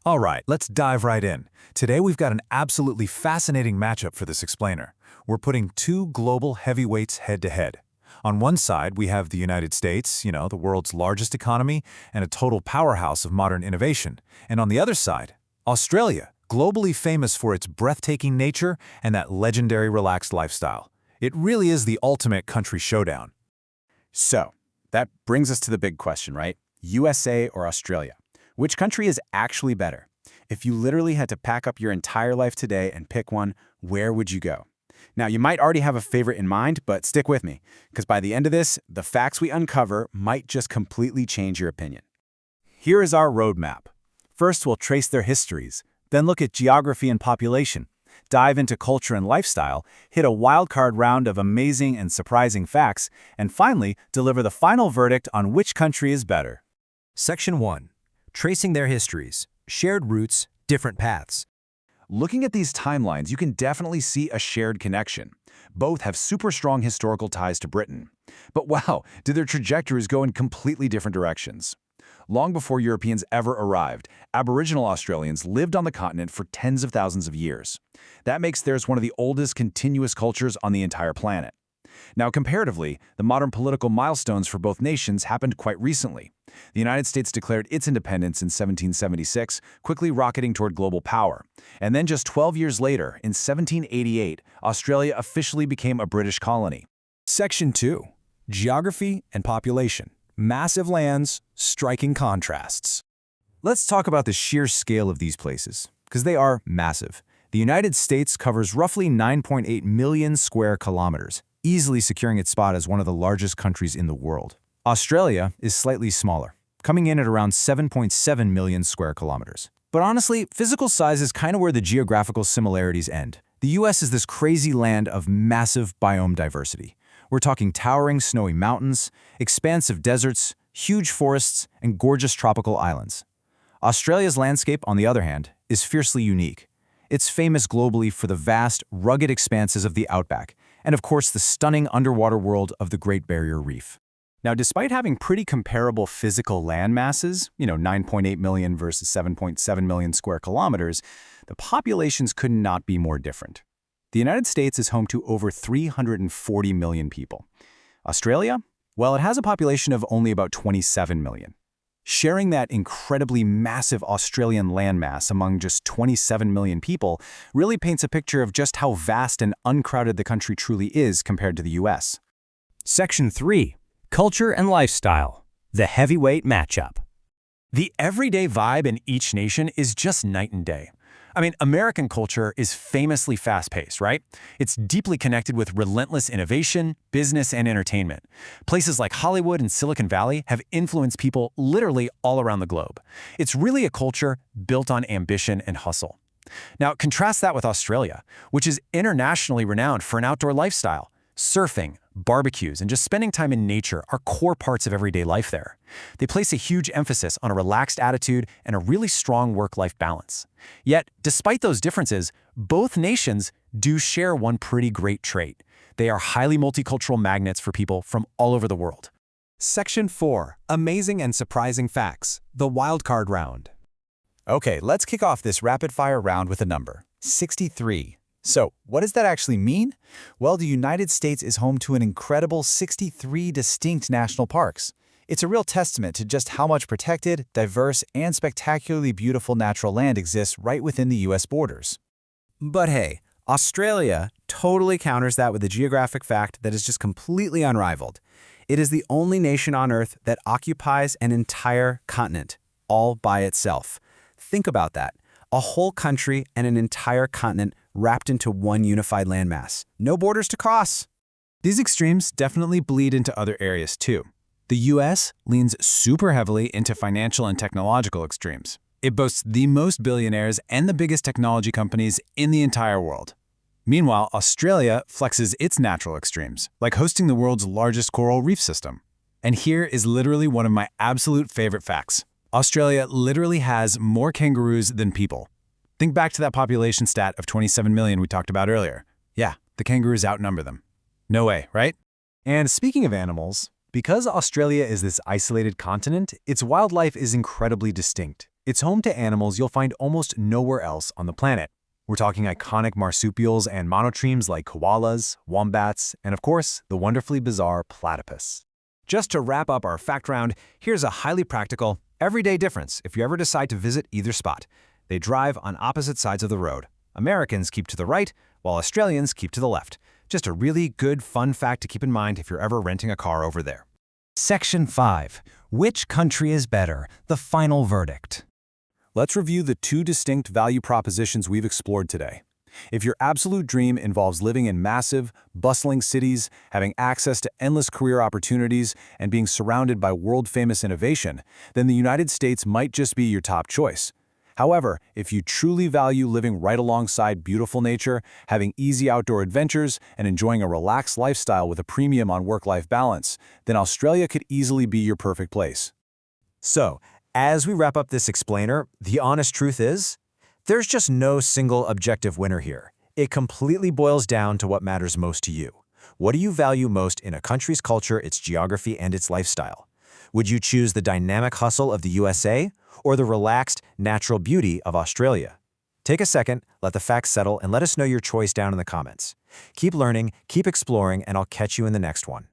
All right, let's dive right in. Today we've got an absolutely fascinating matchup for this explainer. We're putting two global heavyweights head-to-head. On one side, we have the United States, the world's largest economy and a total powerhouse of modern innovation. And on the other side, Australia, globally famous for its breathtaking nature and that legendary relaxed lifestyle. It really is the ultimate country showdown. So, that brings us to the big question, right? USA or Australia? Which country is actually better? If you literally had to pack up your entire life today and pick one, where would you go? Now, you might already have a favorite in mind, but stick with me, because by the end of this, the facts we uncover might just completely change your opinion. Here is our roadmap. First, we'll trace their histories, then look at geography and population, dive into culture and lifestyle, hit a wildcard round of amazing and surprising facts, and finally, deliver the final verdict on which country is better. Section 1. Tracing their histories, shared roots, different paths. Looking at these timelines, you can definitely see a shared connection. Both have super strong historical ties to Britain. But wow, did their trajectories go in completely different directions. Long before Europeans ever arrived, Aboriginal Australians lived on the continent for tens of thousands of years. That makes theirs one of the oldest continuous cultures on the entire planet. Now, comparatively, the modern political milestones for both nations happened quite recently. The United States declared its independence in 1776, quickly rocketing toward global power. And then just 12 years later, in 1788, Australia officially became a British colony. Section 2. Geography and population. Massive lands, striking contrasts. Let's talk about the sheer scale of these places, because they are massive. The United States covers roughly 9.8 million square kilometers, easily securing its spot as one of the largest countries in the world. Australia is slightly smaller, coming in at around 7.7 million square kilometers. But honestly, physical size is kind of where the geographical similarities end. The US is this crazy land of massive biome diversity. We're talking towering snowy mountains, expansive deserts, huge forests, and gorgeous tropical islands. Australia's landscape, on the other hand, is fiercely unique. It's famous globally for the vast, rugged expanses of the outback, and of course the stunning underwater world of the Great Barrier Reef. Now, despite having pretty comparable physical land masses, 9.8 million versus 7.7 million square kilometers, the populations could not be more different. The United States is home to over 340 million people. Australia? Well, it has a population of only about 27 million. Sharing that incredibly massive Australian landmass among just 27 million people really paints a picture of just how vast and uncrowded the country truly is compared to the US. Section 3. Culture and lifestyle. The heavyweight matchup. The everyday vibe in each nation is just night and day. American culture is famously fast-paced, right? It's deeply connected with relentless innovation, business, and entertainment. Places like Hollywood and Silicon Valley have influenced people literally all around the globe. It's really a culture built on ambition and hustle. Now, contrast that with Australia, which is internationally renowned for an outdoor lifestyle. Surfing, barbecues, and just spending time in nature are core parts of everyday life there. They place a huge emphasis on a relaxed attitude and a really strong work-life balance. Yet, despite those differences, both nations do share one pretty great trait. They are highly multicultural magnets for people from all over the world. Section 4. Amazing and surprising facts. The wildcard round. Okay, let's kick off this rapid-fire round with a number, 63. So, what does that actually mean? Well, the United States is home to an incredible 63 distinct national parks. It's a real testament to just how much protected, diverse, and spectacularly beautiful natural land exists right within the US borders. But hey, Australia totally counters that with a geographic fact that is just completely unrivaled. It is the only nation on Earth that occupies an entire continent, all by itself. Think about that. A whole country and an entire continent wrapped into one unified landmass. No borders to cross. These extremes definitely bleed into other areas too. The US leans super heavily into financial and technological extremes. It boasts the most billionaires and the biggest technology companies in the entire world. Meanwhile, Australia flexes its natural extremes, like hosting the world's largest coral reef system. And here is literally one of my absolute favorite facts. Australia literally has more kangaroos than people. Think back to that population stat of 27 million we talked about earlier. Yeah, the kangaroos outnumber them. No way, right? And speaking of animals, because Australia is this isolated continent, its wildlife is incredibly distinct. It's home to animals you'll find almost nowhere else on the planet. We're talking iconic marsupials and monotremes like koalas, wombats, and of course, the wonderfully bizarre platypus. Just to wrap up our fact round, here's a highly practical, everyday difference if you ever decide to visit either spot. They drive on opposite sides of the road. Americans keep to the right, while Australians keep to the left. Just a really good, fun fact to keep in mind if you're ever renting a car over there. Section 5. Which country is better? The final verdict. Let's review the two distinct value propositions we've explored today. If your absolute dream involves living in massive, bustling cities, having access to endless career opportunities, and being surrounded by world-famous innovation, then the United States might just be your top choice. However, if you truly value living right alongside beautiful nature, having easy outdoor adventures, and enjoying a relaxed lifestyle with a premium on work-life balance, then Australia could easily be your perfect place. So, as we wrap up this explainer, the honest truth is, there's just no single objective winner here. It completely boils down to what matters most to you. What do you value most in a country's culture, its geography, and its lifestyle? Would you choose the dynamic hustle of the USA or the relaxed, natural beauty of Australia? Take a second, let the facts settle, and let us know your choice down in the comments. Keep learning, keep exploring, and I'll catch you in the next one.